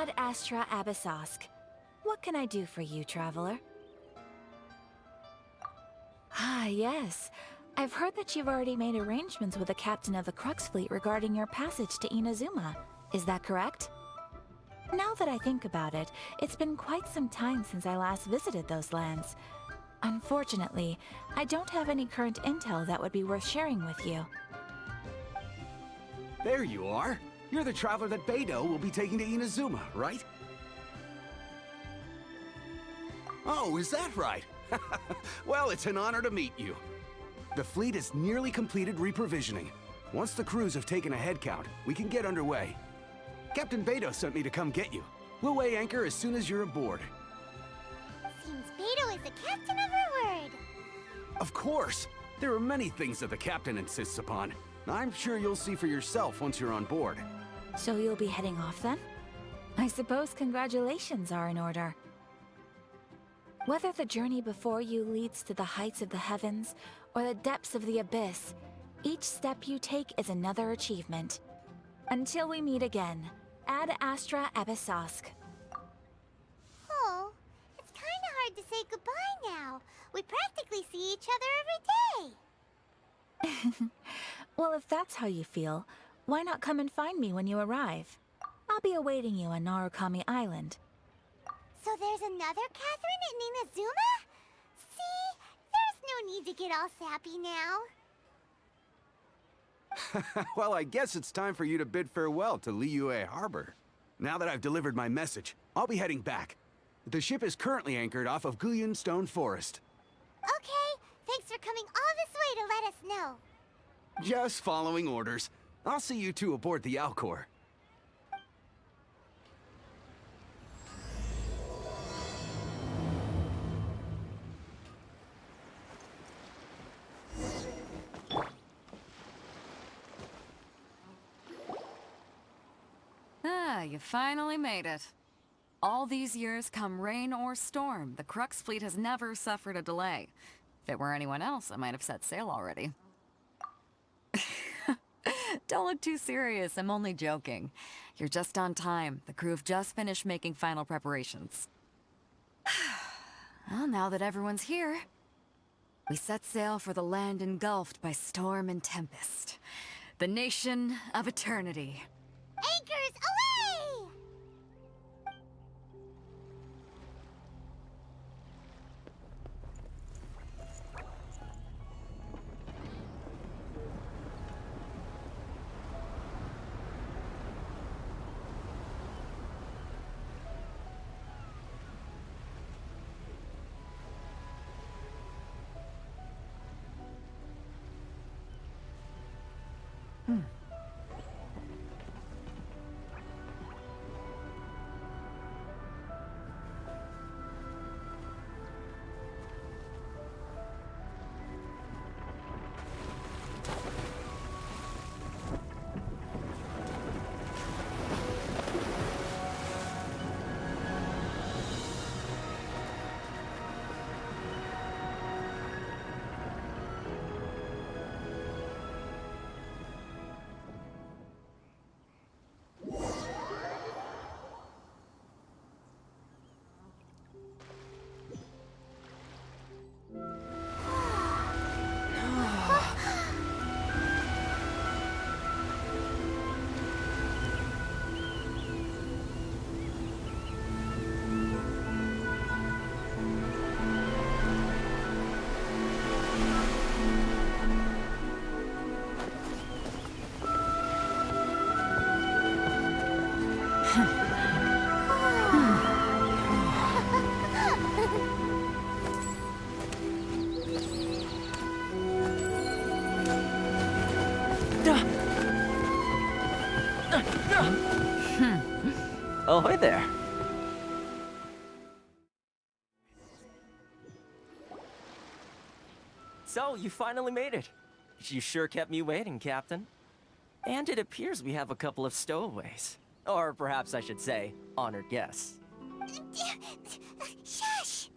Ad Astra Abyssosk. What can I do for you, traveler? Ah, yes. I've heard that you've already made arrangements with the captain of the Crux fleet regarding your passage to Inazuma. Is that correct? Now that I think about it, it's been quite some time since I last visited those lands. Unfortunately, I don't have any current intel that would be worth sharing with you. There you are. You're the traveler that Beidou will be taking to Inazuma, right? Oh, is that right? Well, it's an honor to meet you. The fleet has nearly completed reprovisioning. Once the crews have taken a head count, we can get underway. Captain Beidou sent me to come get you. We'll weigh anchor as soon as you're aboard. Seems Beidou is the captain of her word. Of course! There are many things that the captain insists upon. I'm sure you'll see for yourself once you're on board. So you'll be heading off then? I suppose congratulations are in order. Whether the journey before you leads to the heights of the heavens or the depths of the abyss, each step you take is another achievement. Until we meet again, Ad Astra Abyssosk. Oh, it's kinda hard to say goodbye now. We practically see each other every day. Well, if that's how you feel, why not come and find me when you arrive? I'll be awaiting you on Narukami Island. So there's another Catherine in Inazuma? See? There's no need to get all sappy now. Well, I guess it's time for you to bid farewell to Liyue Harbor. Now that I've delivered my message, I'll be heading back. The ship is currently anchored off of Guyun Stone Forest. Okay, thanks for coming all this way to let us know. Just following orders. I'll see you two aboard the Alcor. Ah, you finally made it. All these years, come rain or storm, the Crux fleet has never suffered a delay. If it were anyone else, I might have set sail already. Don't look too serious, I'm only joking. You're just on time. The crew have just finished making final preparations. Well, now that everyone's here, we set sail for the land engulfed by storm and tempest. The nation of eternity. Anchors away! Oh, hi there. So, you finally made it. You sure kept me waiting, Captain. And it appears we have a couple of stowaways. Or perhaps I should say, honored guests. Shush!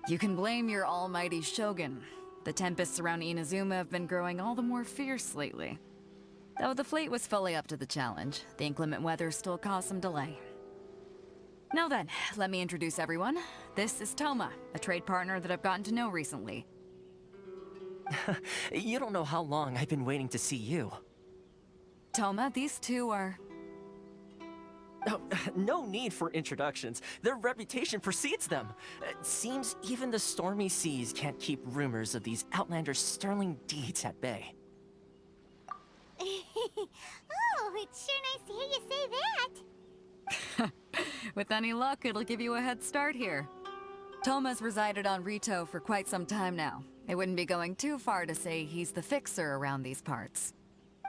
You can blame your almighty Shogun. The tempests around Inazuma have been growing all the more fierce lately. Though the fleet was fully up to the challenge, the inclement weather still caused some delay. Now then, let me introduce everyone. This is Toma, a trade partner that I've gotten to know recently. You don't know how long I've been waiting to see you. Toma, these two are... Oh, no need for introductions. Their reputation precedes them. It seems even the stormy seas can't keep rumors of these Outlanders' sterling deeds at bay. Oh, it's sure nice to hear you say that. With any luck, it'll give you a head start here. Toma's resided on Rito for quite some time now. It wouldn't be going too far to say he's the fixer around these parts.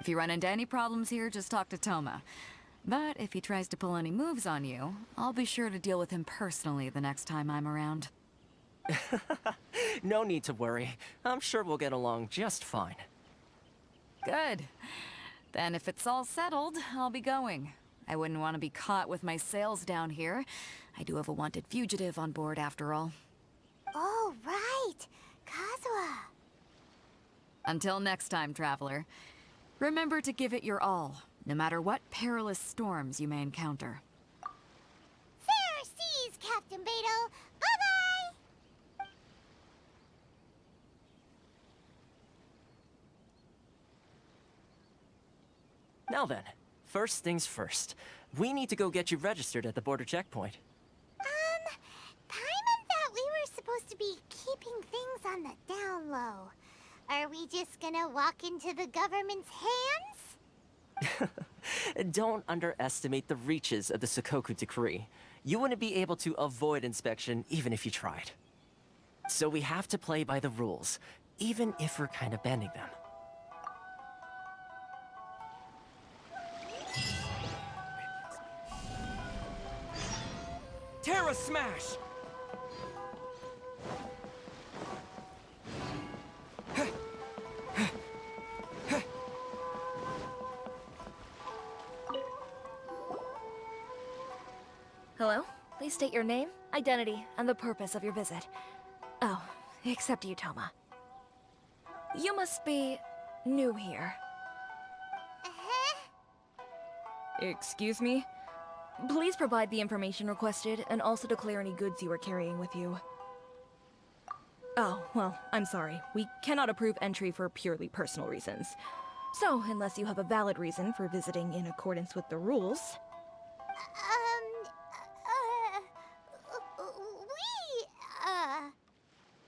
If you run into any problems here, just talk to Toma. But if he tries to pull any moves on you, I'll be sure to deal with him personally the next time I'm around. No need to worry. I'm sure we'll get along just fine. Good. Then if it's all settled, I'll be going. I wouldn't want to be caught with my sails down here. I do have a wanted fugitive on board after all. Oh, right. Kazuha. Until next time, traveler. Remember to give it your all, no matter what perilous storms you may encounter. Fair seas, Captain Beto. Bye-bye! Now then, first things first. We need to go get you registered at the border checkpoint. Paimon thought we were supposed to be keeping things on the down low. Are we just gonna walk into the government's hands? Don't underestimate the reaches of the Sakoku Decree. You wouldn't be able to avoid inspection even if you tried. So we have to play by the rules, even if we're kind of bending them. Terra Smash! Hello? Please state your name, identity, and the purpose of your visit. Oh, except you, Toma. You must be new here. Excuse me? Please provide the information requested and also declare any goods you are carrying with you. Oh, well, I'm sorry. We cannot approve entry for purely personal reasons. So, unless you have a valid reason for visiting in accordance with the rules...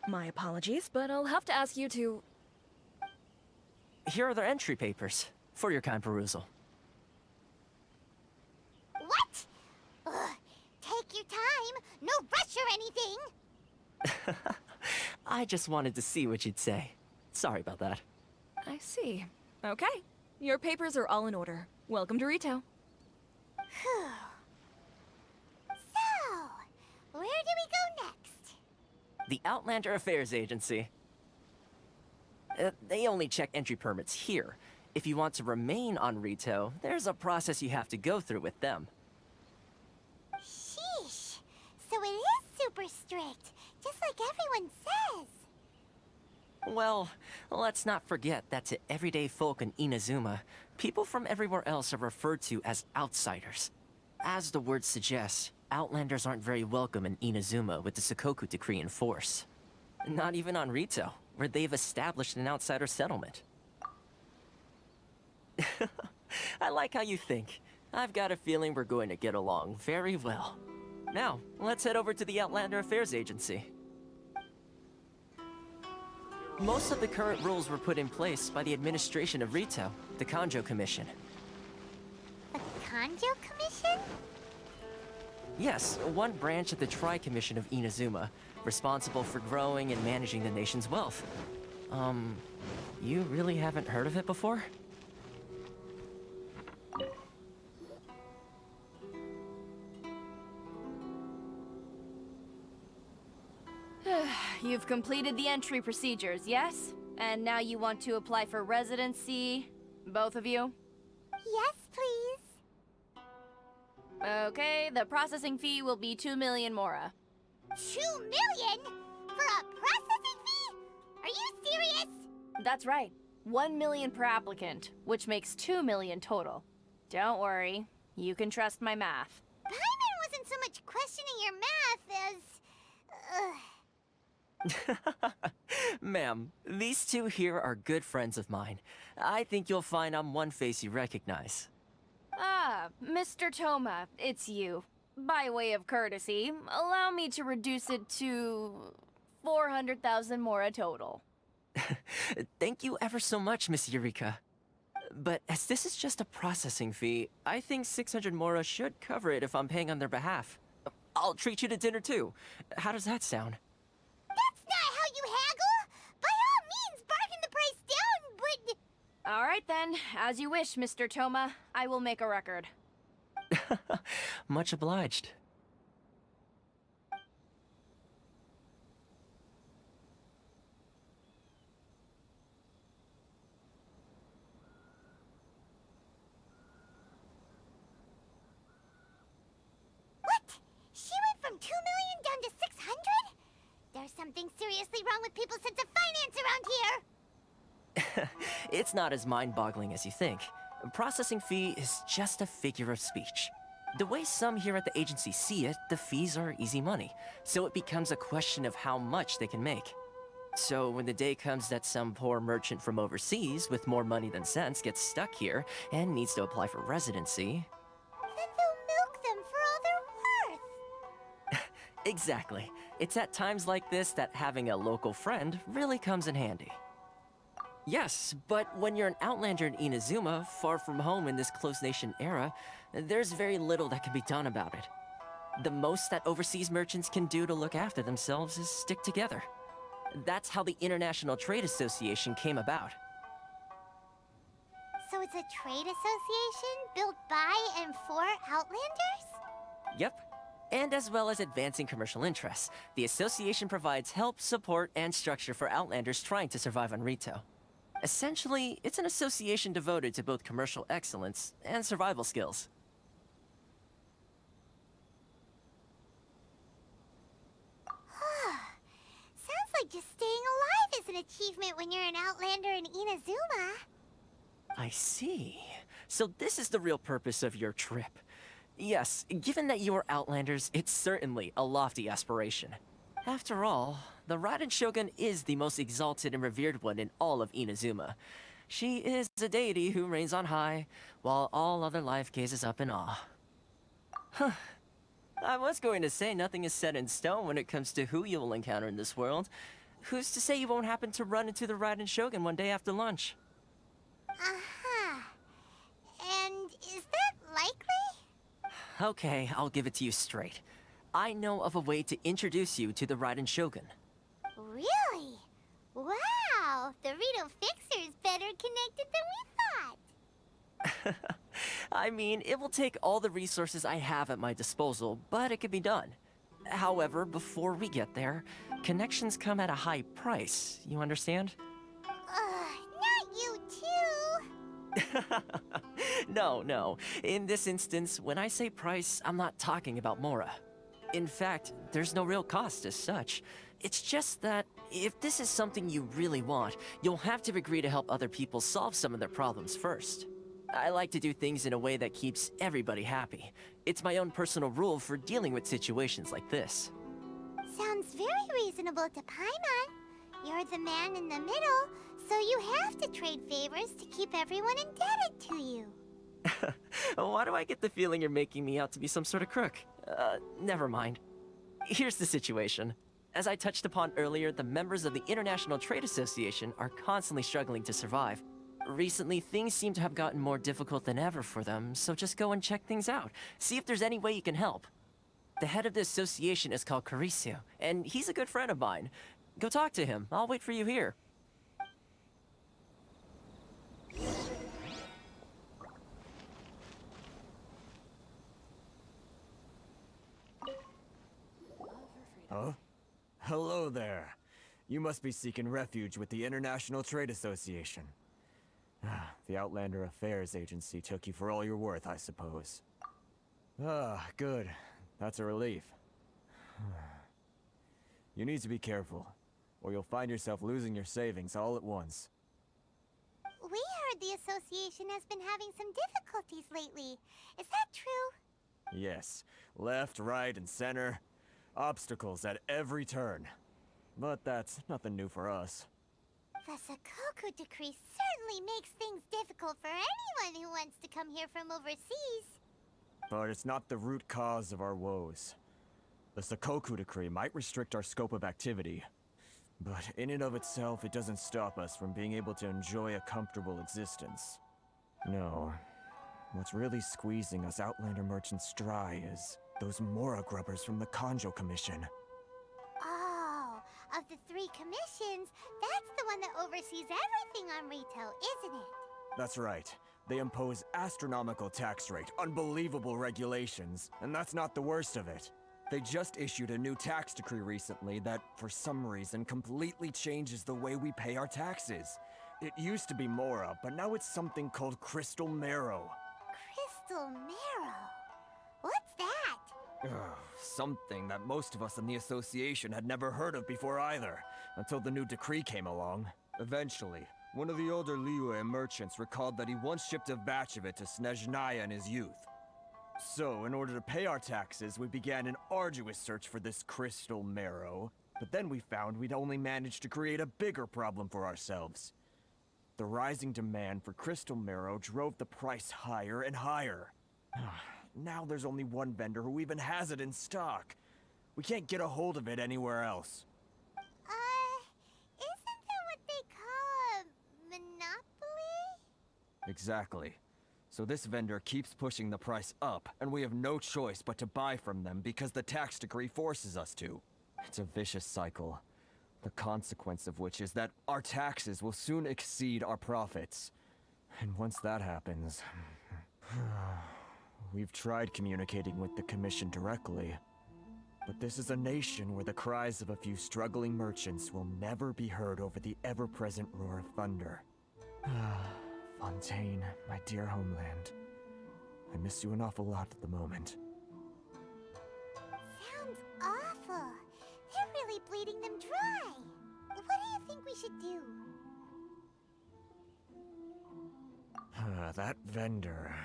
My apologies, but I'll have to ask you to... Here are their entry papers, for your kind perusal. What? Ugh, take your time. No rush or anything. I just wanted to see what you'd say. Sorry about that. I see. Okay. Your papers are all in order. Welcome to Rito. Phew. So, where do we go next? The Outlander Affairs Agency. They only check entry permits here. If you want to remain on Rito, there's a process you have to go through with them. Sheesh. So it is super strict, just like everyone says. Well, let's not forget that to everyday folk in Inazuma, people from everywhere else are referred to as outsiders. As the word suggests, Outlanders aren't very welcome in Inazuma with the Sakoku Decree in force. Not even on Rito, where they've established an outsider settlement. I like how you think. I've got a feeling we're going to get along very well. Now, let's head over to the Outlander Affairs Agency. Most of the current rules were put in place by the administration of Rito, the Kanjo Commission. The Kanjo Commission? Yes, one branch of the Tri-Commission of Inazuma, responsible for growing and managing the nation's wealth. You really haven't heard of it before? You've completed the entry procedures, yes? And now you want to apply for residency? Both of you? Yes, please. Okay, the processing fee will be 2 million mora. 2 million? For a processing fee? Are you serious? That's right. 1 million per applicant, which makes 2 million total. Don't worry, you can trust my math. Paimon wasn't so much much questioning your math as... Ma'am, these two here are good friends of mine. I think you'll find I'm one face you recognize. Ah, Mr. Toma, it's you. By way of courtesy, allow me to reduce it to 400,000 mora total. Thank you ever so much, Miss Eureka. But as this is just a processing fee, I think 600 mora should cover it if I'm paying on their behalf. I'll treat you to dinner too. How does that sound? That's not how you haggle! By all means, bargain the price down, but... All right then, as you wish, Mr. Toma. I will make a record. Much obliged. What? She went from 2 million down to 600? There's something seriously wrong with people's sense of finance around here! It's not as mind-boggling as you think. Processing fee is just a figure of speech. The way some here at the agency see it, the fees are easy money, so it becomes a question of how much they can make. So when the day comes that some poor merchant from overseas with more money than sense gets stuck here and needs to apply for residency... Then they'll milk them for all they're worth! Exactly. It's at times like this that having a local friend really comes in handy. Yes, but when you're an outlander in Inazuma, far from home in this closed nation era, there's very little that can be done about it. The most that overseas merchants can do to look after themselves is stick together. That's how the International Trade Association came about. So it's a trade association built by and for Outlanders? Yep. And as well as advancing commercial interests, the association provides help, support, and structure for Outlanders trying to survive on Rito. Essentially, it's an association devoted to both commercial excellence and survival skills. Sounds like just staying alive is an achievement when you're an Outlander in Inazuma. I see. So this is the real purpose of your trip. Yes, given that you are Outlanders, it's certainly a lofty aspiration. After all, the Raiden Shogun is the most exalted and revered one in all of Inazuma. She is a deity who reigns on high, while all other life gazes up in awe. Huh. I was going to say nothing is set in stone when it comes to who you will encounter in this world. Who's to say you won't happen to run into the Raiden Shogun one day after lunch? Uh-huh. And is that likely? Okay, I'll give it to you straight. I know of a way to introduce you to the Raiden Shogun. Really? Wow! The Rito Fixer is better connected than we thought! I mean, it will take all the resources I have at my disposal, but it can be done. However, before we get there, connections come at a high price, you understand? Not you too! No. In this instance, when I say price, I'm not talking about Mora. In fact, there's no real cost as such. It's just that, if this is something you really want, you'll have to agree to help other people solve some of their problems first. I like to do things in a way that keeps everybody happy. It's my own personal rule for dealing with situations like this. Sounds very reasonable to Paimon. You're the man in the middle, so you have to trade favors to keep everyone indebted to you. Why do I get the feeling you're making me out to be some sort of crook? Never mind. Here's the situation. As I touched upon earlier, the members of the International Trade Association are constantly struggling to survive. Recently, things seem to have gotten more difficult than ever for them, so just go and check things out. See if there's any way you can help. The head of the association is called Caricio, and he's a good friend of mine. Go talk to him. I'll wait for you here. Huh? Hello there. You must be seeking refuge with the International Trade Association. The Outlander Affairs Agency took you for all you're worth, I suppose. Good. That's a relief. You need to be careful, or you'll find yourself losing your savings all at once. We heard the association has been having some difficulties lately. Is that true? Yes, left, right, and center. Obstacles at every turn. But that's nothing new for us. The Sakoku decree certainly makes things difficult for anyone who wants to come here from overseas. But it's not the root cause of our woes. The Sakoku decree might restrict our scope of activity, but in and of itself, it doesn't stop us from being able to enjoy a comfortable existence. No. What's really squeezing us Outlander merchants dry is those Mora grubbers from the Kanjo Commission. Oh, of the 3 commissions, that's the one that oversees everything on Rito, isn't it? That's right. They impose astronomical tax rate, unbelievable regulations, and that's not the worst of it. They just issued a new tax decree recently that, for some reason, completely changes the way we pay our taxes. It used to be Mora, but now it's something called Crystal Marrow. Crystal Marrow? What's that? Something that most of us in the association had never heard of before either, until the new decree came along. Eventually, one of the older Liyue merchants recalled that he once shipped a batch of it to Snezhnaya in his youth. So, in order to pay our taxes, we began an arduous search for this crystal marrow. But then we found we'd only managed to create a bigger problem for ourselves. The rising demand for crystal marrow drove the price higher and higher. Now there's only one vendor who even has it in stock. We can't get a hold of it anywhere else. Isn't that what they call a monopoly? Exactly. So this vendor keeps pushing the price up, and we have no choice but to buy from them because the tax decree forces us to. It's a vicious cycle. The consequence of which is that our taxes will soon exceed our profits. And once that happens... We've tried communicating with the Commission directly. But this is a nation where the cries of a few struggling merchants will never be heard over the ever-present roar of thunder. Fontaine, my dear homeland. I miss you an awful lot at the moment. Sounds awful. They're really bleeding them dry. What do you think we should do? That vendor...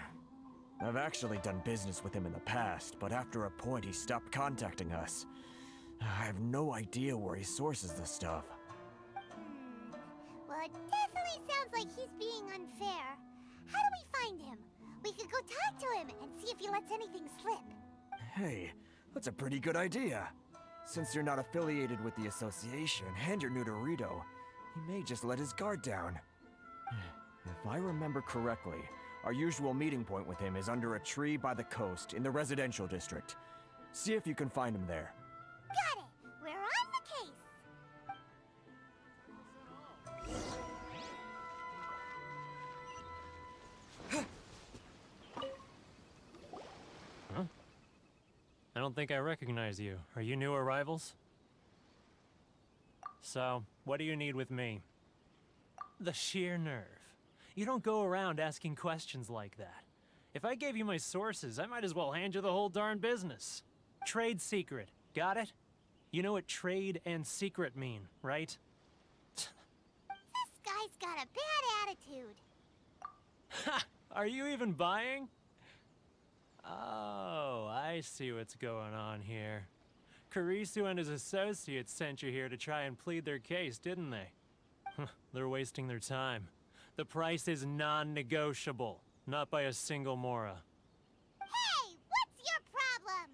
I've actually done business with him in the past, but after a point he stopped contacting us. I have no idea where he sources the stuff. Well, it definitely sounds like he's being unfair. How do we find him? We could go talk to him and see if he lets anything slip. Hey, that's a pretty good idea. Since you're not affiliated with the association and you're new to Rito, he may just let his guard down. If I remember correctly, our usual meeting point with him is under a tree by the coast in the residential district. See if you can find him there. Got it! We're on the case! Huh? I don't think I recognize you. Are you new arrivals? So, what do you need with me? The sheer nerve. You don't go around asking questions like that. If I gave you my sources, I might as well hand you the whole darn business. Trade secret. Got it? You know what trade and secret mean, right? This guy's got a bad attitude. Ha! Are you even buying? Oh, I see what's going on here. Kurisu and his associates sent you here to try and plead their case, didn't they? They're wasting their time. The price is non-negotiable, not by a single Mora. Hey, what's your problem?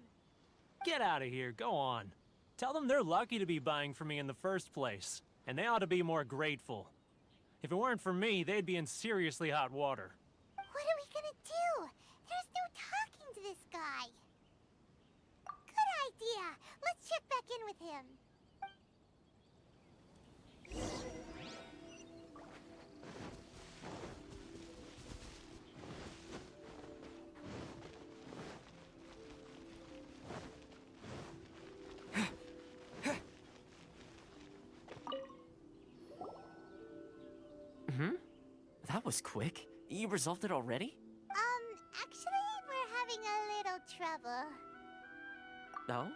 Get out of here, go on. Tell them they're lucky to be buying from me in the first place, and they ought to be more grateful. If it weren't for me, they'd be in seriously hot water. What are we gonna do? There's no talking to this guy. Good idea. Let's check back in with him. That was quick. You resolved it already? Actually, we're having a little trouble. Oh?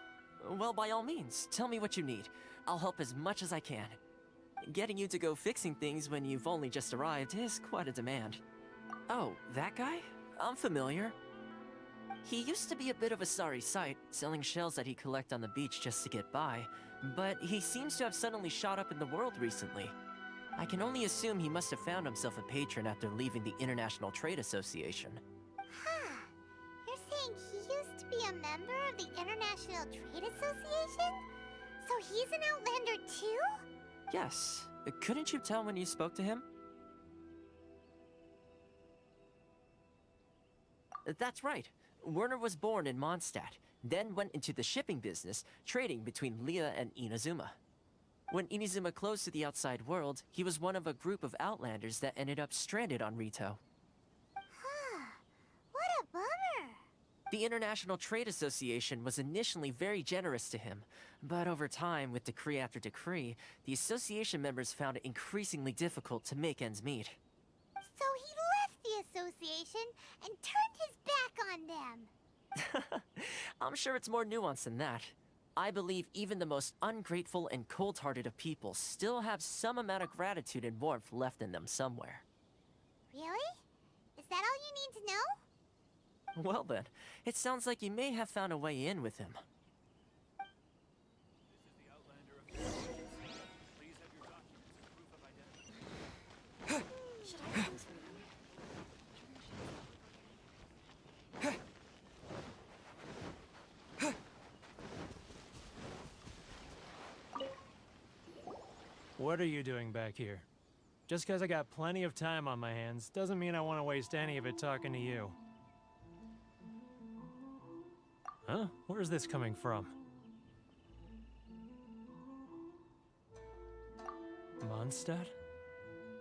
Well, by all means, tell me what you need. I'll help as much as I can. Getting you to go fixing things when you've only just arrived is quite a demand. Oh, that guy? I'm familiar. He used to be a bit of a sorry sight, selling shells that he'd collect on the beach just to get by, but he seems to have suddenly shot up in the world recently. I can only assume he must have found himself a patron after leaving the International Trade Association. Huh. You're saying he used to be a member of the International Trade Association? So he's an Outlander too? Yes. Couldn't you tell when you spoke to him? That's right. Werner was born in Mondstadt, then went into the shipping business, trading between Leah and Inazuma. When Inazuma closed to the outside world, he was one of a group of Outlanders that ended up stranded on Rito. Huh. What a bummer. The International Trade Association was initially very generous to him, but over time, with decree after decree, the association members found it increasingly difficult to make ends meet. So he left the association and turned his back on them. I'm sure it's more nuanced than that. I believe even the most ungrateful and cold-hearted of people still have some amount of gratitude and warmth left in them somewhere. Really? Is that all you need to know? Well then, it sounds like you may have found a way in with him. What are you doing back here? Just because I got plenty of time on my hands doesn't mean I want to waste any of it talking to you. Huh? Where's this coming from? Mondstadt?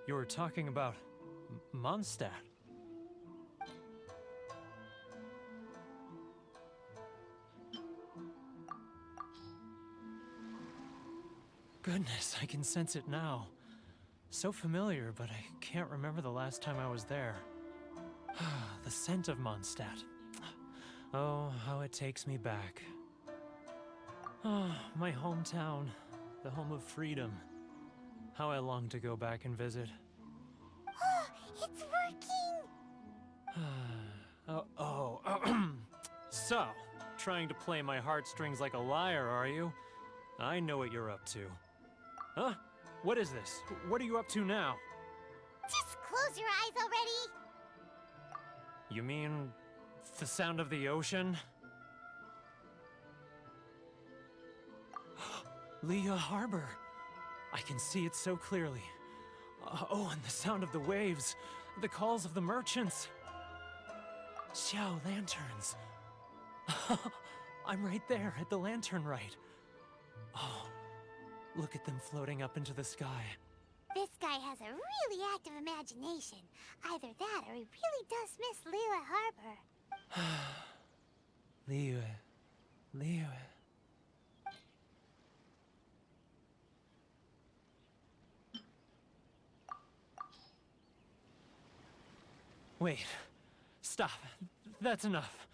You were talking about Mondstadt. Goodness, I can sense it now. So familiar, but I can't remember the last time I was there. The scent of Mondstadt. Oh, how it takes me back. Oh, my hometown, the home of freedom. How I long to go back and visit. Oh, it's working! So, trying to play my heartstrings like a liar, are you? I know what you're up to. Huh? What is this? What are you up to now? Just close your eyes already! You mean the sound of the ocean? Leah Harbor. I can see it so clearly. Oh, and the sound of the waves. The calls of the merchants. Xiao lanterns. I'm right there at the lantern right. Oh, look at them floating up into the sky. This guy has a really active imagination. Either that or he really does miss Liyue Harbor. Liyue. Wait. Stop. That's enough.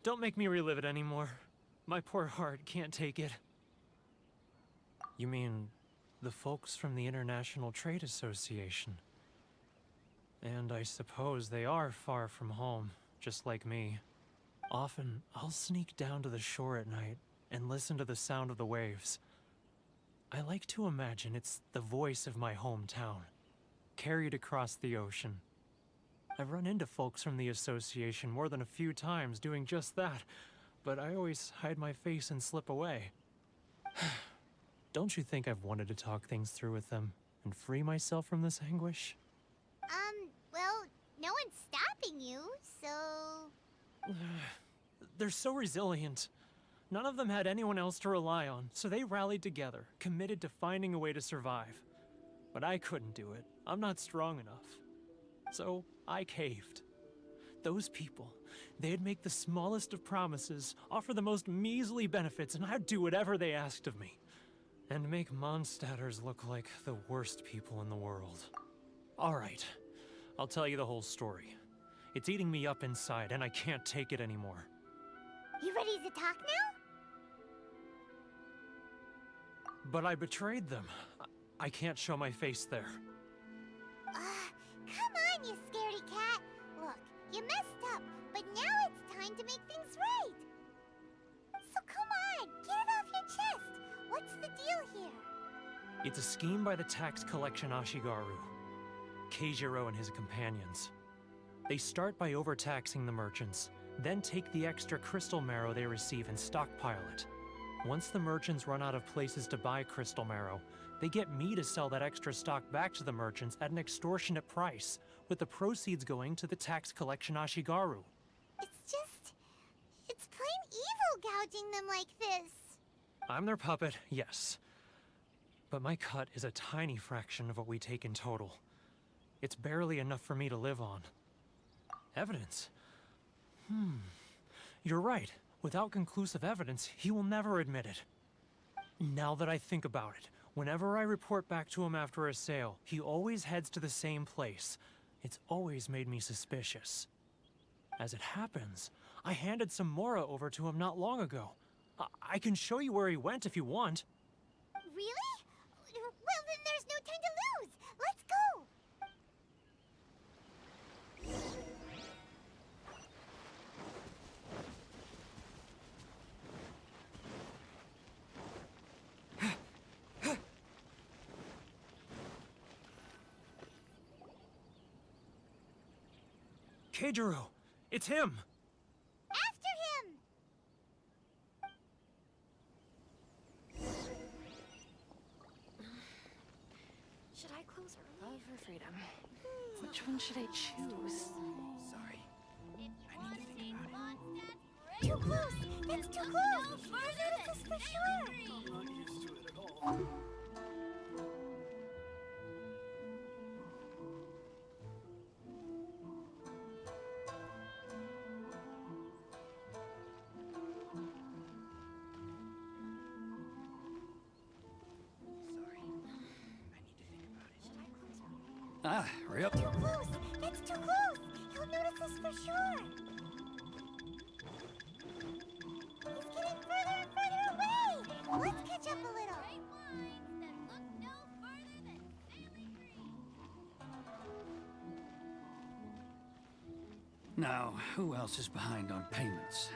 Don't make me relive it anymore. My poor heart can't take it. You mean the folks from the International Trade Association? And I suppose they are far from home, just like me. Often, I'll sneak down to the shore at night and listen to the sound of the waves. I like to imagine it's the voice of my hometown, carried across the ocean. I've run into folks from the association more than a few times doing just that, but I always hide my face and slip away. Don't you think I've wanted to talk things through with them and free myself from this anguish? Well, no one's stopping you, so... They're so resilient. None of them had anyone else to rely on, so they rallied together, committed to finding a way to survive. But I couldn't do it. I'm not strong enough. So I caved. Those people, they'd make the smallest of promises, offer the most measly benefits, and I'd do whatever they asked of me. And make Mondstadters look like the worst people in the world. Alright, I'll tell you the whole story. It's eating me up inside, and I can't take it anymore. You ready to talk now? But I betrayed them. I can't show my face there. Come on, you scaredy cat. Look, you messed up, but now it's time to make things It's a scheme by the tax collection Ashigaru, Keijiro and his companions. They start by overtaxing the merchants, then take the extra crystal marrow they receive and stockpile it. Once the merchants run out of places to buy crystal marrow, they get me to sell that extra stock back to the merchants at an extortionate price, with the proceeds going to the tax collection Ashigaru. It's plain evil gouging them like this. I'm their puppet, yes. But my cut is a tiny fraction of what we take in total. It's barely enough for me to live on. Evidence? You're right. Without conclusive evidence, he will never admit it. Now that I think about it, whenever I report back to him after a sale, he always heads to the same place. It's always made me suspicious. As it happens, I handed some Mora over to him not long ago. I can show you where he went if you want. Really? Well, then there's no time to lose. Let's go. Keijiro, it's him! After him! Should I close early? Love or freedom? Which one should I choose? Sorry. I need to think about it. Too close! That's too close! This is for sure! I'm not used to it at all. Hurry up. Too close! That's too close! He'll notice us for sure! He's getting further and further away! Let's catch up a little! Now, who else is behind on payments?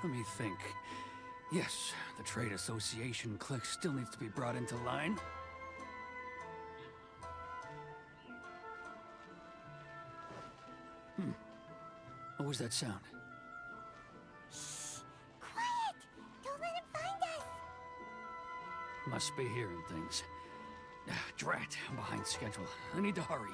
Let me think. Yes, the Trade Association clique still needs to be brought into line. What was that sound? Shh! Quiet! Don't let him find us! Must be hearing things. Drat, I'm behind schedule. I need to hurry.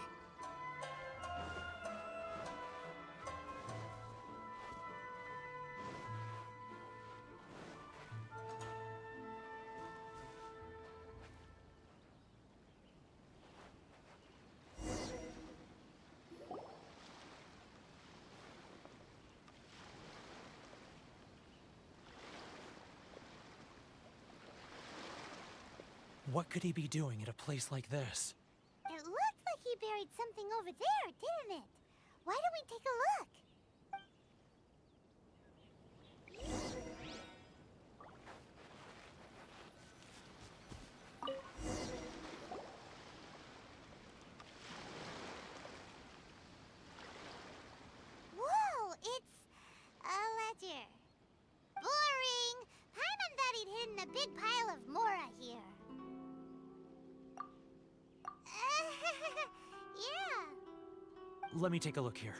What could he be doing at a place like this? It looked like he buried something over there, didn't it? Why don't we take a look? Whoa, it's a ledger. Boring! Paimon thought he'd hidden a big pile of Mora here. Yeah. Let me take a look here.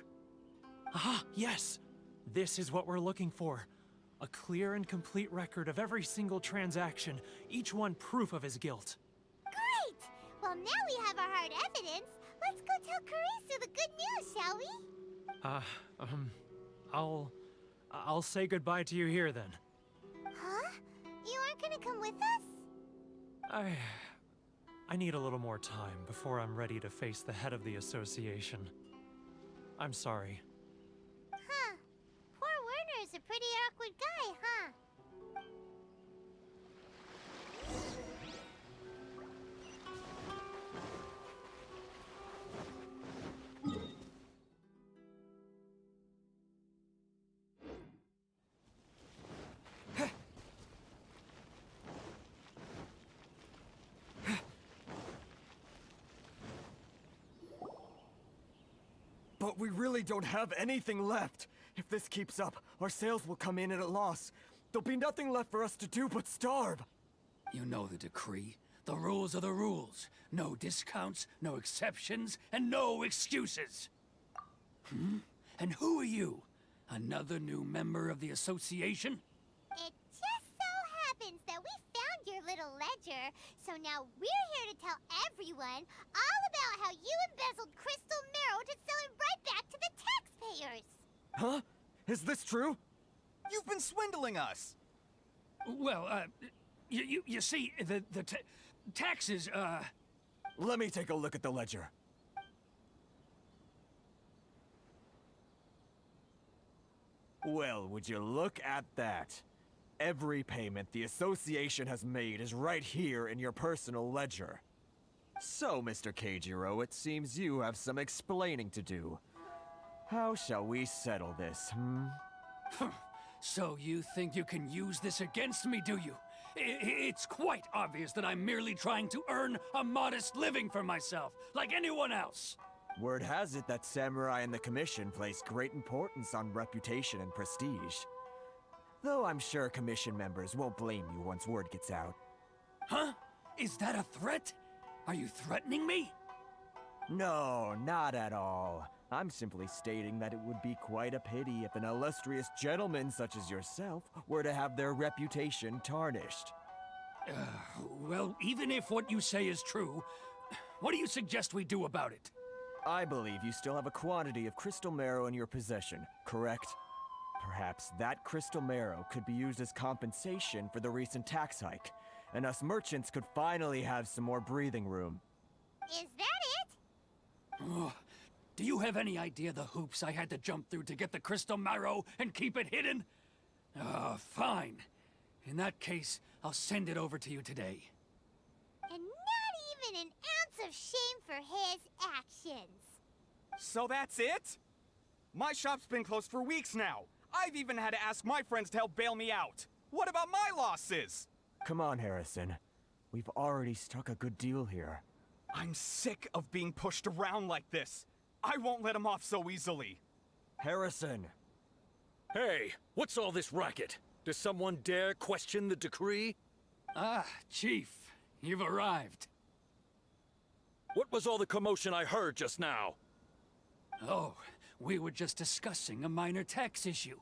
Ah, yes! This is what we're looking for. A clear and complete record of every single transaction, each one proof of his guilt. Great! Well, now we have our hard evidence. Let's go tell Karisu the good news, shall we? I'll say goodbye to you here then. Huh? You aren't gonna come with us? I need a little more time before I'm ready to face the head of the association. I'm sorry. Huh. Poor Werner's a pretty awkward guy, huh? But we really don't have anything left. If this keeps up, our sales will come in at a loss. There'll be nothing left for us to do but starve. You know the decree. The rules are the rules. No discounts, no exceptions, and no excuses. And who are you? Another new member of the association? It just so happens that we found your little ledger, so now we're here to tell everyone all about how you embezzled crystal marrow to sell it right back to the taxpayers. Huh? Is this true? You've been swindling us! Well, you see, the taxes, Let me take a look at the ledger. Well, would you look at that? Every payment the association has made is right here in your personal ledger. So, Mr. Keijiro, it seems you have some explaining to do. How shall we settle this, So you think you can use this against me, do you? It's quite obvious that I'm merely trying to earn a modest living for myself, like anyone else. Word has it that Samurai and the Commission place great importance on reputation and prestige. Though I'm sure Commission members won't blame you once word gets out. Huh? Is that a threat? Are you threatening me? No, not at all. I'm simply stating that it would be quite a pity if an illustrious gentleman such as yourself were to have their reputation tarnished. Well, even if what you say is true, what do you suggest we do about it? I believe you still have a quantity of crystal marrow in your possession, correct? Perhaps that crystal marrow could be used as compensation for the recent tax hike, and us merchants could finally have some more breathing room. Is that it? Oh, do you have any idea the hoops I had to jump through to get the crystal marrow and keep it hidden? Fine. In that case, I'll send it over to you today. And not even an ounce of shame for his actions. So that's it? My shop's been closed for weeks now. I've even had to ask my friends to help bail me out. What about my losses? Come on, Harrison. We've already struck a good deal here. I'm sick of being pushed around like this. I won't let him off so easily. Harrison! Hey, what's all this racket? Does someone dare question the decree? Ah, Chief, you've arrived. What was all the commotion I heard just now? Oh, we were just discussing a minor tax issue.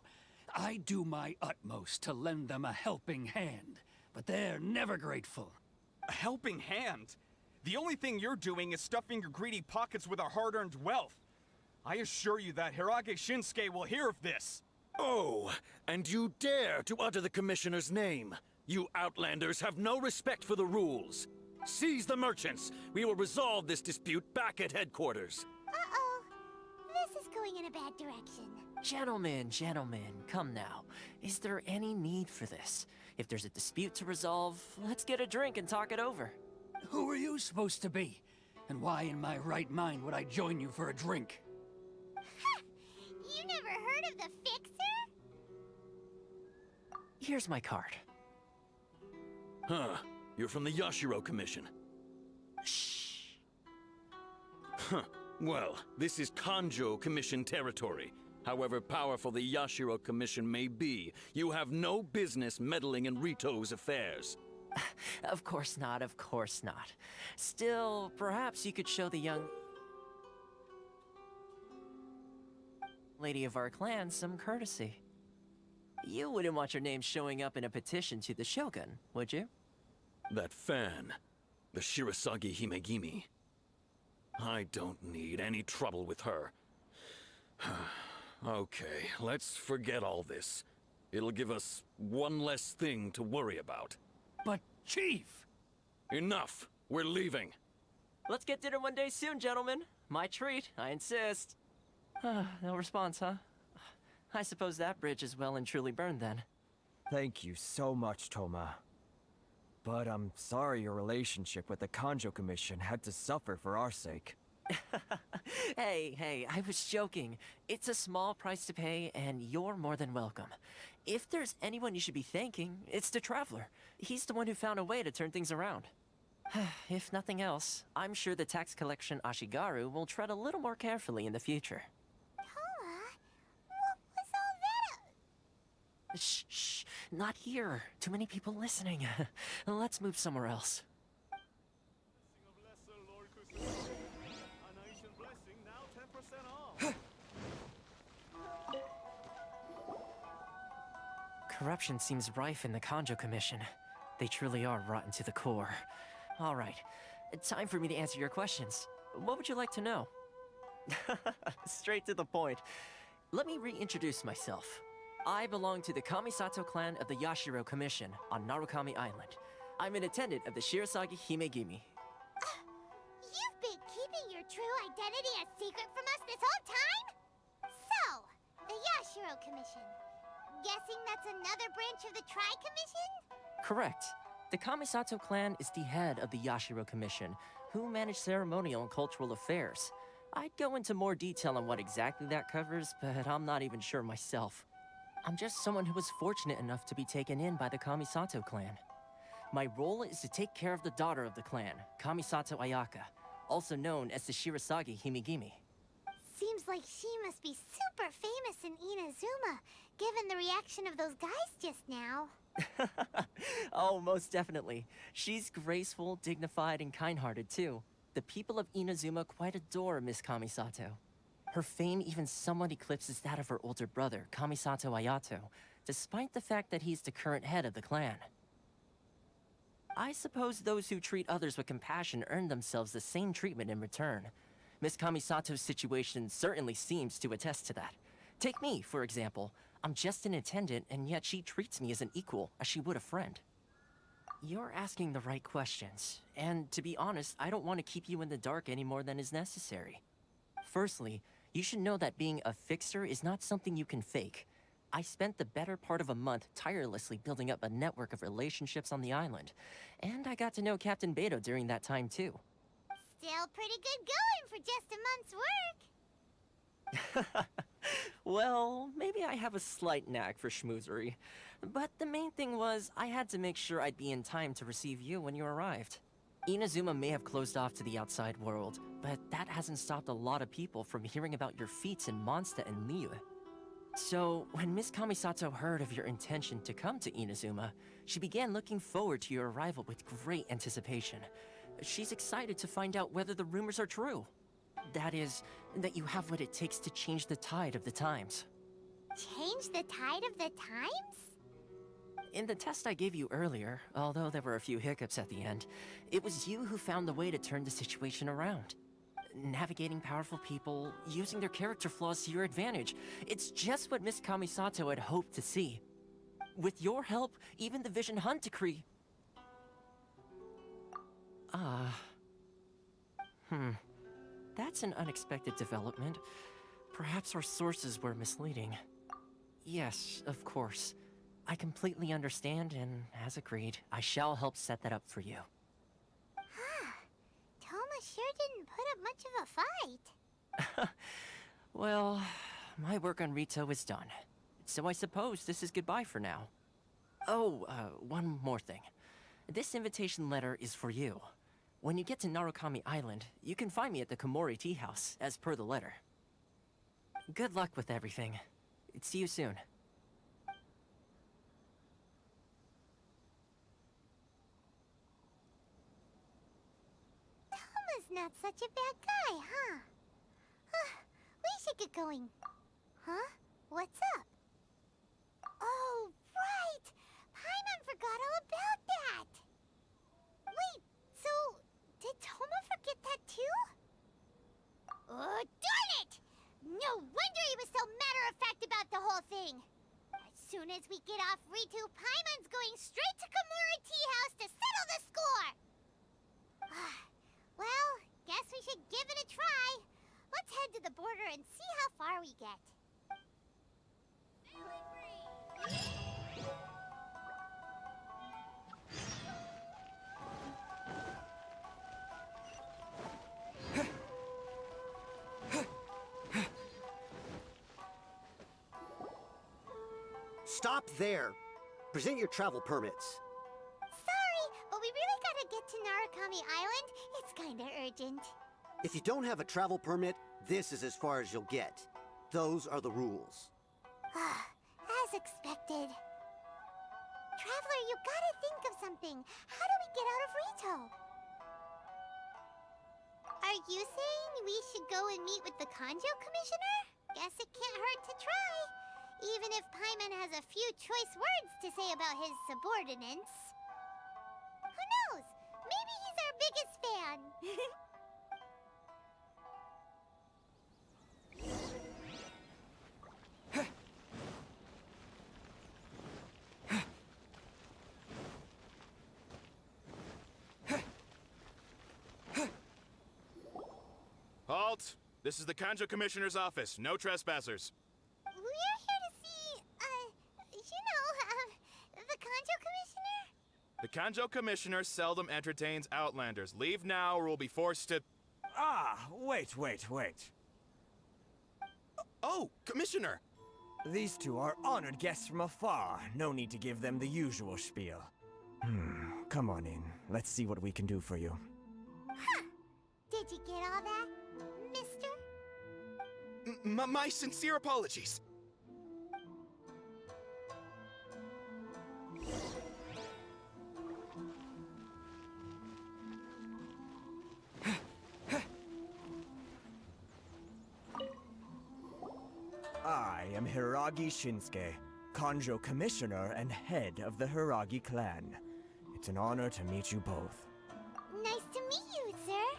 I do my utmost to lend them a helping hand, but they're never grateful. A helping hand? The only thing you're doing is stuffing your greedy pockets with our hard-earned wealth. I assure you that Hirage Shinsuke will hear of this. Oh, and you dare to utter the Commissioner's name. You Outlanders have no respect for the rules. Seize the merchants. We will resolve this dispute back at headquarters. Uh-oh. This is going in a bad direction. Gentlemen, come now. Is there any need for this? If there's a dispute to resolve, let's get a drink and talk it over. Who are you supposed to be? And why in my right mind would I join you for a drink? You never heard of the Fixer? Here's my card. Huh. You're from the Yashiro Commission. Shh. Huh. Well, this is Kanjo Commission territory. However powerful the Yashiro Commission may be, you have no business meddling in Rito's affairs. Of course not, of course not. Still, perhaps you could show the young lady of our clan some courtesy. You wouldn't want your name showing up in a petition to the Shogun, would you? That fan, the Shirasagi Himegimi. I don't need any trouble with her. Okay, let's forget all this. It'll give us one less thing to worry about. But, Chief! Enough! We're leaving. Let's get dinner one day soon, gentlemen. My treat, I insist. No response, huh? I suppose that bridge is well and truly burned then. Thank you so much, Toma. But I'm sorry your relationship with the Kanjo Commission had to suffer for our sake. Hey, I was joking. It's a small price to pay, and you're more than welcome. If there's anyone you should be thanking, it's the Traveler. He's the one who found a way to turn things around. If nothing else, I'm sure the tax collection Ashigaru will tread a little more carefully in the future. Toma? What was all that? Shh, not here. Too many people listening. Let's move somewhere else. Corruption seems rife in the Kanjo Commission. They truly are rotten to the core. All right, time for me to answer your questions. What would you like to know? Straight to the point. Let me reintroduce myself. I belong to the Kamisato clan of the Yashiro Commission on Narukami Island. I'm an attendant of the Shirasagi Himegimi. You've been keeping your true identity a secret from us this whole time? So, the Yashiro Commission. Guessing that's another branch of the Tri-Commission? Correct. The Kamisato clan is the head of the Yashiro Commission, who manage ceremonial and cultural affairs. I'd go into more detail on what exactly that covers, but I'm not even sure myself. I'm just someone who was fortunate enough to be taken in by the Kamisato clan. My role is to take care of the daughter of the clan, Kamisato Ayaka, also known as the Shirasagi Himegimi. Seems like she must be super famous in Inazuma, given the reaction of those guys just now. Oh, most definitely. She's graceful, dignified, and kind-hearted too. The people of Inazuma quite adore Miss Kamisato. Her fame even somewhat eclipses that of her older brother, Kamisato Ayato, despite the fact that he's the current head of the clan. I suppose those who treat others with compassion earn themselves the same treatment in return. Miss Kamisato's situation certainly seems to attest to that. Take me, for example. I'm just an attendant, and yet she treats me as an equal, as she would a friend. You're asking the right questions, and to be honest, I don't want to keep you in the dark any more than is necessary. Firstly, you should know that being a fixer is not something you can fake. I spent the better part of a month tirelessly building up a network of relationships on the island, and I got to know Captain Beto during that time too. Still pretty good going for just a month's work. Well, maybe I have a slight knack for schmoozery, but the main thing was I had to make sure I'd be in time to receive you when you arrived. Inazuma may have closed off to the outside world, but that hasn't stopped a lot of people from hearing about your feats in Mondstadt and Liyue. So, when Miss Kamisato heard of your intention to come to Inazuma, she began looking forward to your arrival with great anticipation. She's excited to find out whether the rumors are true. That is, that you have what it takes to change the tide of the times. Change the tide of the times? In the test I gave you earlier, although there were a few hiccups at the end, it was you who found the way to turn the situation around. Navigating powerful people, using their character flaws to your advantage. It's just what Miss Kamisato had hoped to see. With your help, even the Vision Hunt decree... That's an unexpected development. Perhaps our sources were misleading. Yes, of course. I completely understand, and as agreed, I shall help set that up for you. Toma sure didn't put up much of a fight. Well, my work on Rito is done. So I suppose this is goodbye for now. Oh, one more thing. This invitation letter is for you. When you get to Narukami Island, you can find me at the Komori Tea House, as per the letter. Good luck with everything. See you soon. Toma's not such a bad guy, huh? We should get going. Huh? What's up? Oh, right! Paimon forgot all about that! Wait, so... did Toma forget that too? Oh, darn it! No wonder he was so matter-of-fact about the whole thing! As soon as we get off Ritu, Paimon's going straight to Komori Tea House to settle the score! Well, guess we should give it a try. Let's head to the border and see how far we get. Stop there! Present your travel permits. Sorry, but we really gotta get to Narukami Island. It's kinda urgent. If you don't have a travel permit, this is as far as you'll get. Those are the rules. As expected. Traveler, you gotta think of something. How do we get out of Rito? Are you saying we should go and meet with the Kanjo Commissioner? Guess it can't hurt to try. Even if Paimon has a few choice words to say about his subordinates. Who knows? Maybe he's our biggest fan. Halt! This is the Kanjo Commissioner's office. No trespassers. We're here to see, the Kanjo Commissioner? The Kanjo Commissioner seldom entertains Outlanders. Leave now or we'll be forced to... Ah, wait. Oh, Commissioner! These two are honored guests from afar. No need to give them the usual spiel. Come on in. Let's see what we can do for you. Huh. Did you get all that, mister? My sincere apologies. I am Hiragi Shinsuke, Kanjo Commissioner and head of the Hiragi clan. It's an honor to meet you both. Nice to meet you, sir.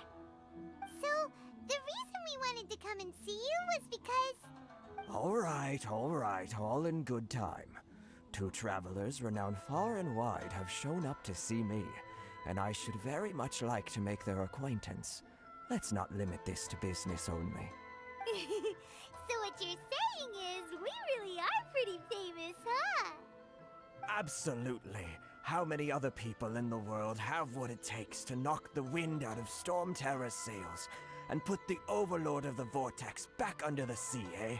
So, the reason we wanted to come and see you was because... All right, all in good time. Two travelers renowned far and wide have shown up to see me, and I should very much like to make their acquaintance. Let's not limit this to business only. So what you're saying is, we really are pretty famous, huh? Absolutely. How many other people in the world have what it takes to knock the wind out of Storm Terror's sails and put the Overlord of the Vortex back under the sea, eh?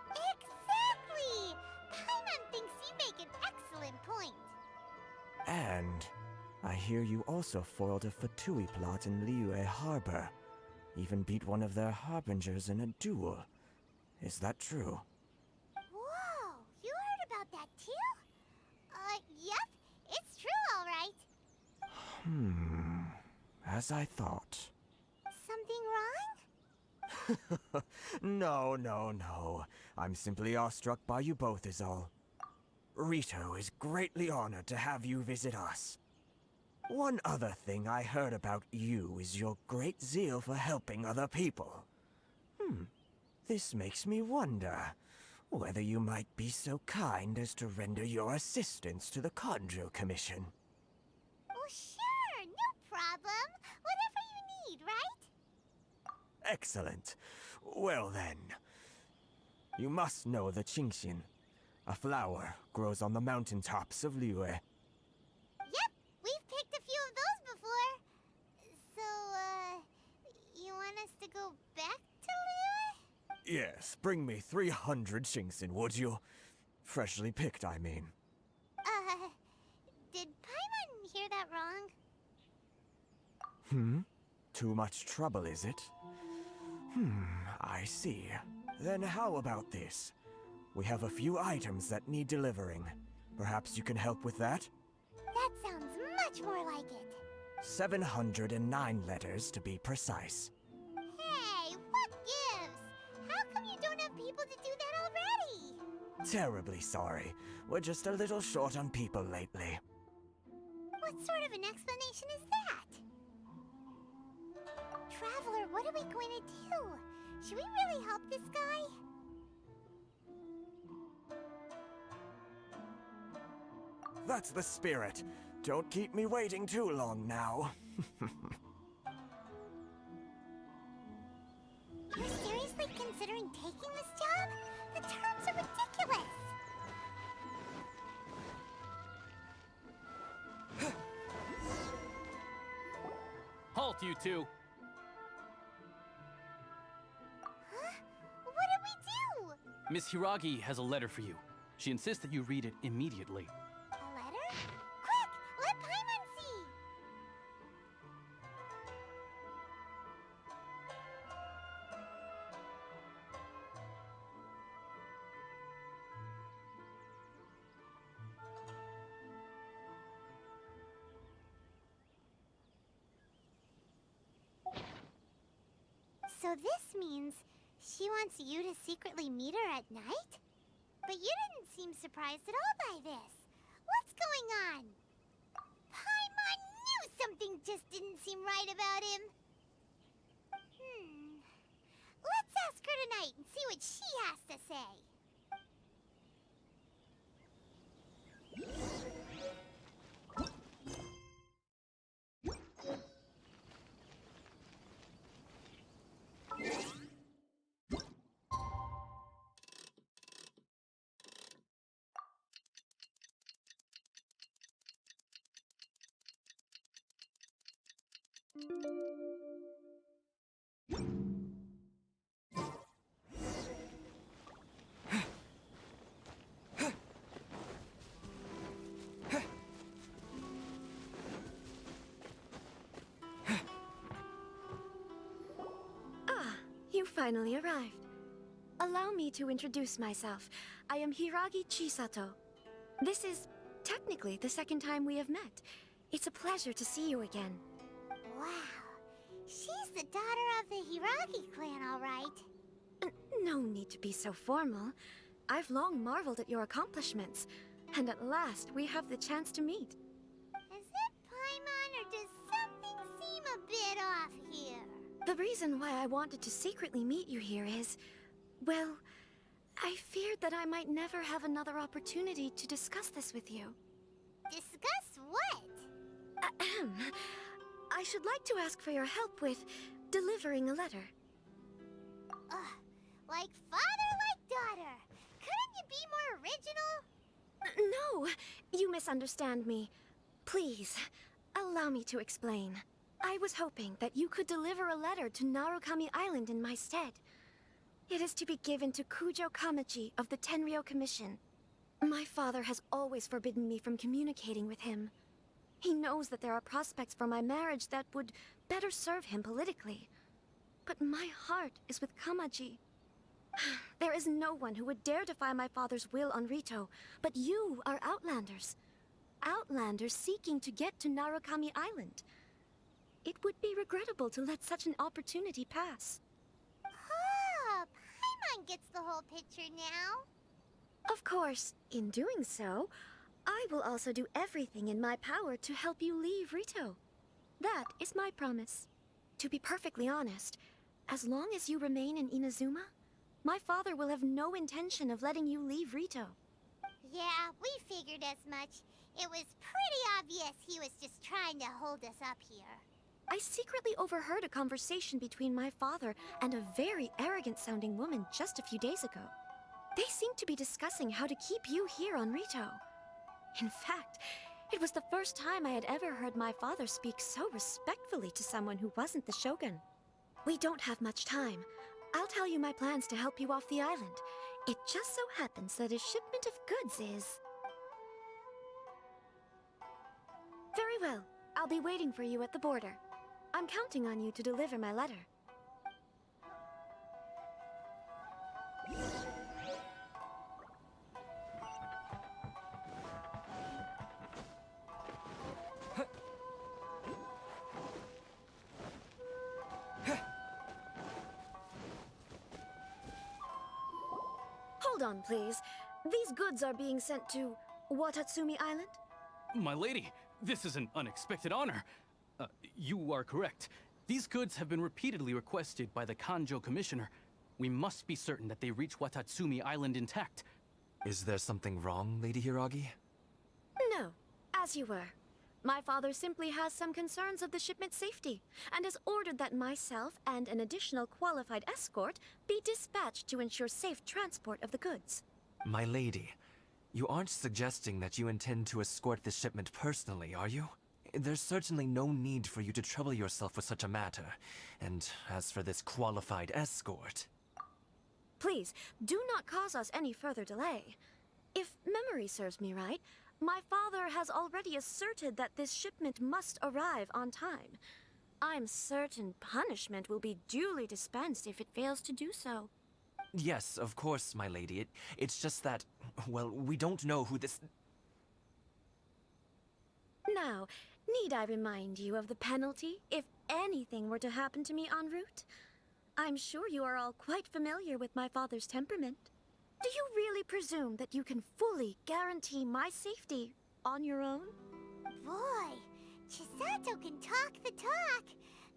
Exactly! Paimon thinks you make an excellent point. And I hear you also foiled a Fatui plot in Liyue Harbor. Even beat one of their harbingers in a duel. Is that true? Whoa, you heard about that too? Yep, it's true, all right. As I thought. Something wrong? No. I'm simply awestruck by you both is all. Rito is greatly honored to have you visit us. One other thing I heard about you is your great zeal for helping other people. This makes me wonder whether you might be so kind as to render your assistance to the Kanjo Commission. Oh, sure, no problem. Whatever you need, right? Excellent. Well then, you must know the Genshin. A flower grows on the mountaintops of Liyue. Yep, we've picked a few of those before. So, you want us to go back to Liyue? Yes, bring me 300 Genshin, would you? Freshly picked, I mean. Did Paimon hear that wrong? Too much trouble, is it? I see. Then how about this? We have a few items that need delivering. Perhaps you can help with that? That sounds much more like it. 709 letters to be precise. Hey, what gives? How come you don't have people to do that already? Terribly sorry. We're just a little short on people lately. What sort of an explanation is that? Traveler, what are we going to do? Should we really help this guy? That's the spirit. Don't keep me waiting too long now. You're seriously considering taking this job? The terms are ridiculous. Halt, you two! Huh? What did we do? Miss Hiragi has a letter for you. She insists that you read it immediately. A letter? Quick! Let Paimon see! So this means she wants you to secretly meet her at night? But you didn't seem surprised at all by this. What's going on? Paimon knew something just didn't seem right about him. Let's ask her tonight and see what she has to say. You finally arrived. Allow me to introduce myself. I am Hiragi Chisato. This is technically the second time we have met. It's a pleasure to see you again. Wow. She's the daughter of the Hiragi clan, all right. No need to be so formal. I've long marveled at your accomplishments, and at last we have the chance to meet. Is it Paimon, or does something seem a bit off here? The reason why I wanted to secretly meet you here is, well, I feared that I might never have another opportunity to discuss this with you. Discuss what? Ahem. I should like to ask for your help with delivering a letter. Like father, like daughter. Couldn't you be more original? No, you misunderstand me. Please, allow me to explain. I was hoping that you could deliver a letter to Narukami Island in my stead. It is to be given to Kujo Kamaji of the Tenryou Commission. My father has always forbidden me from communicating with him. He knows that there are prospects for my marriage that would better serve him politically. But my heart is with Kamaji. There is no one who would dare defy my father's will on Rito, but you are Outlanders. Outlanders seeking to get to Narukami Island. It would be regrettable to let such an opportunity pass. Oh, Paimon gets the whole picture now. Of course, in doing so, I will also do everything in my power to help you leave Rito. That is my promise. To be perfectly honest, as long as you remain in Inazuma, my father will have no intention of letting you leave Rito. Yeah, we figured as much. It was pretty obvious he was just trying to hold us up here. I secretly overheard a conversation between my father and a very arrogant-sounding woman just a few days ago. They seemed to be discussing how to keep you here on Rito. In fact, it was the first time I had ever heard my father speak so respectfully to someone who wasn't the Shogun. We don't have much time. I'll tell you my plans to help you off the island. It just so happens that a shipment of goods is... Very well. I'll be waiting for you at the border. I'm counting on you to deliver my letter. Hold on, please. These goods are being sent to Watatsumi Island? My lady, this is an unexpected honor. You are correct. These goods have been repeatedly requested by the Kanjo Commissioner. We must be certain that they reach Watatsumi Island intact. Is there something wrong, Lady Hiragi? No, as you were. My father simply has some concerns of the shipment's safety, and has ordered that myself and an additional qualified escort be dispatched to ensure safe transport of the goods. My lady, you aren't suggesting that you intend to escort this shipment personally, are you? There's certainly no need for you to trouble yourself with such a matter. And as for this qualified escort... Please, do not cause us any further delay. If memory serves me right, my father has already asserted that this shipment must arrive on time. I'm certain punishment will be duly dispensed if it fails to do so. Yes, of course, my lady. It's just that, well, we don't know who this... Now, need I remind you of the penalty if anything were to happen to me en route? I'm sure you are all quite familiar with my father's temperament. Do you really presume that you can fully guarantee my safety on your own? Boy, Chisato can talk the talk.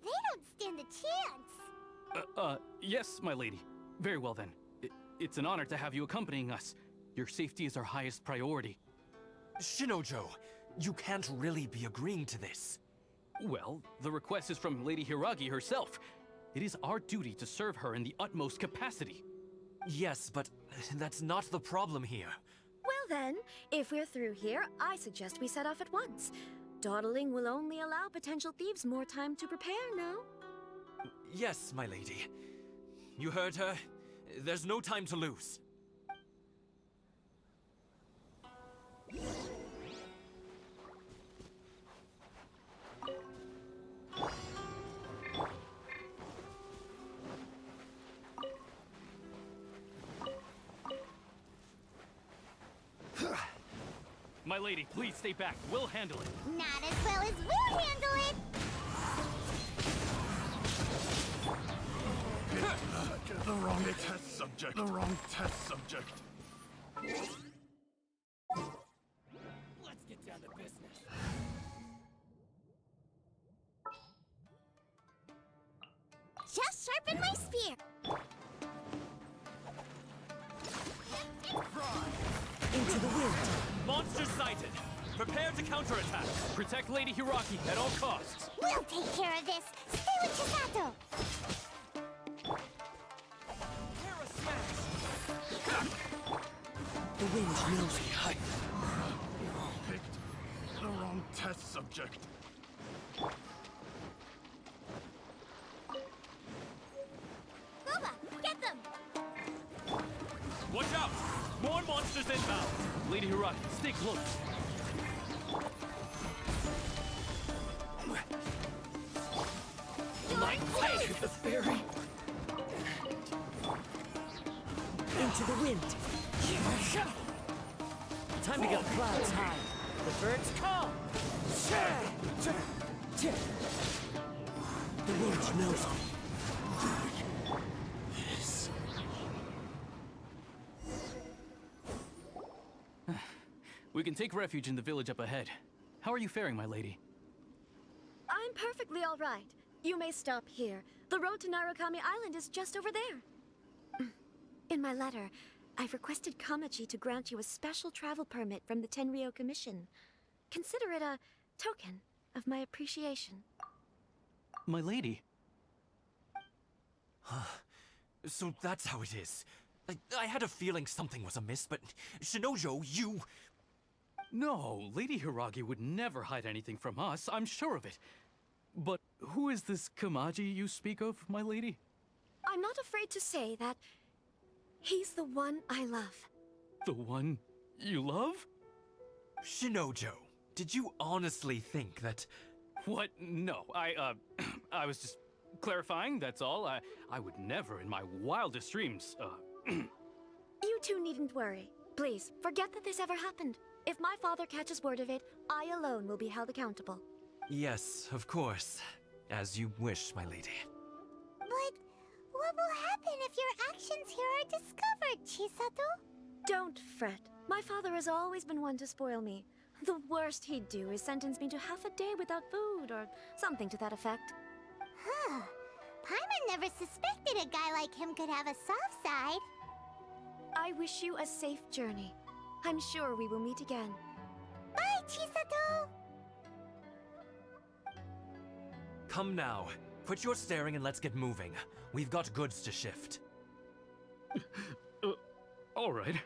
They don't stand a chance. Yes, my lady. Very well then. It's an honor to have you accompanying us. Your safety is our highest priority. Shinojo, you can't really be agreeing to this. Well, the request is from Lady Hiragi herself. It is our duty to serve her in the utmost capacity. Yes, but that's not the problem here. Well then, if we're through here, I suggest we set off at once. Dawdling will only allow potential thieves more time to prepare, no? Yes, my lady. You heard her. There's no time to lose. My lady, please stay back. We'll handle it. Not as well as we'll handle it. The wrong test subject. The wrong test subject. Let's get down to business. Just sharpen my spear. Into the wind. Monster sighted. Prepare to counterattack. Protect Lady Hiragi at all costs. We'll take care of this. Stay with Chisato. The wind knows me. Picked the wrong test subject. Boba, get them. Watch out! More monsters inbound! Lady Hiragi, stay close. My Take the ferry. Into the wind. Time to get clouds high. The birds call. The wind knows me. We can take refuge in the village up ahead. How are you faring, my lady? I'm perfectly all right. You may stop here. The road to Narukami Island is just over there. In my letter, I've requested Kamachi to grant you a special travel permit from the Tenryou Commission. Consider it a token of my appreciation. My lady? So that's how it is. I had a feeling something was amiss, but Shinojo, you... No, Lady Hiragi would never hide anything from us, I'm sure of it. But who is this Kamaji you speak of, my lady? I'm not afraid to say that he's the one I love. The one you love? Shinojo, did you honestly think that... What? No, I was just clarifying, that's all. I would never in my wildest dreams, You two needn't worry. Please, forget that this ever happened. If my father catches word of it, I alone will be held accountable. Yes, of course. As you wish, my lady. But what will happen if your actions here are discovered, Chisato? Don't fret. My father has always been one to spoil me. The worst he'd do is sentence me to half a day without food, or something to that effect. Huh. Paimon never suspected a guy like him could have a soft side. I wish you a safe journey. I'm sure we will meet again. Bye, Chisato! Come now. Quit your staring and let's get moving. We've got goods to shift. All right,